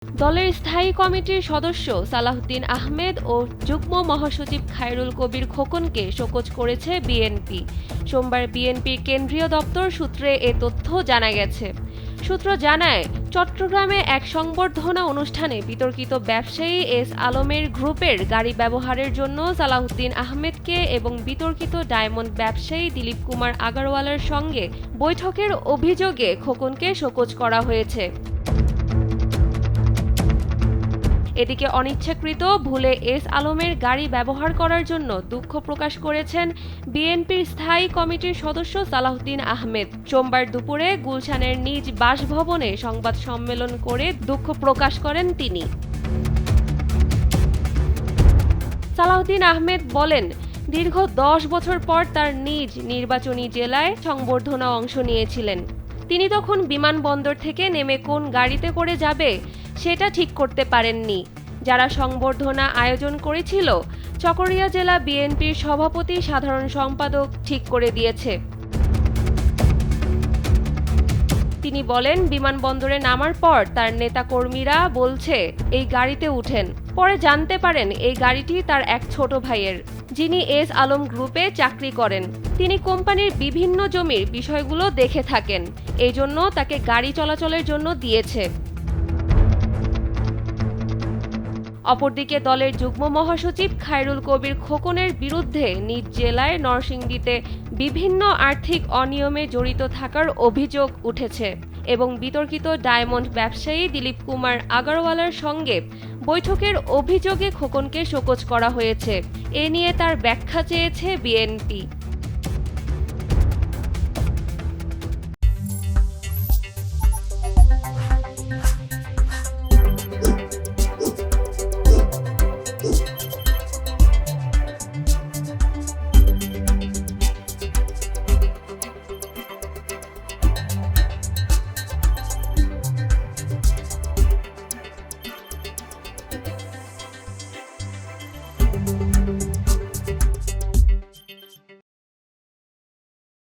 দলের স্থায়ী কমিটির সদস্য সালাউদ্দিন আহমেদ ও যুগ্ম মহাসচিব খায়রুল কবির খোকনকে শোকজ করেছে বিএনপি। সোমবার বিএনপির কেন্দ্রীয় দপ্তর সূত্রে এ তথ্য জানা গেছে। সূত্র জানায়, চট্টগ্রামে এক সংবর্ধনা অনুষ্ঠানে বিতর্কিত ব্যবসায়ী এস আলমের গ্রুপের গাড়ি ব্যবহারের জন্য সালাউদ্দিন আহমেদকে এবং বিতর্কিত ডায়মন্ড ব্যবসায়ী দিলীপ কুমার আগারওয়ালের সঙ্গে বৈঠকের অভিযোগে খোকনকে শোকজ করা হয়েছে। এদিকে অনিচ্ছাকৃত ভুলে এস আলমের গাড়ি ব্যবহার করার জন্য দুঃখ প্রকাশ করেছেন বিএনপির স্থায়ী কমিটির সদস্য সালাউদ্দিন আহমেদ। সোমবার দুপুরে গুলশানের নিজ বাসভবনে সংবাদ সম্মেলন করে দুঃখ প্রকাশ করেন তিনি। সালাউদ্দিন আহমেদ বলেন, দীর্ঘ 10 বছর পর তার নিজ নির্বাচনী জেলায় সংবর্ধনা অংশ নিয়েছিলেন। তিনি তখন বিমানবন্দর থেকে নেমে কোন গাড়িতে করে যাবে সেটা ঠিক করতে পারেননি। যারা সংবর্ধনা আয়োজন করেছিল চকরিয়া জেলা বিএনপির সভাপতি সাধারণ সম্পাদক ঠিক করে দিয়েছে। তিনি বলেন, বিমানবন্দরে নামার পর তার নেতাকর্মীরা বলছে এই গাড়িতে উঠেন। পরে জানতে পারেন এই গাড়িটি তার এক ছোট ভাইয়ের, যিনি এস আলম গ্রুপে চাকরি করেন। তিনি কোম্পানির বিভিন্ন জমির বিষয়গুলো দেখে থাকেন, এই জন্য তাকে গাড়ি চলাচলের জন্য দিয়েছে। অপরদিকে দলের যুগ্ম মহাসচিব খায়রুল কবির খোকনের বিরুদ্ধে নিজ জেলায় নরসিংদীতে বিভিন্ন আর্থিক অনিয়মে জড়িত থাকার অভিযোগ উঠেছে এবং বিতর্কিত ডায়মন্ড ব্যবসায়ী দিলীপ কুমার আগারওয়ালের সঙ্গে বৈঠকের অভিযোগে খোকনকে শোকজ করা হয়েছে। এ নিয়ে তার ব্যাখ্যা চেয়েছে বিএনপি।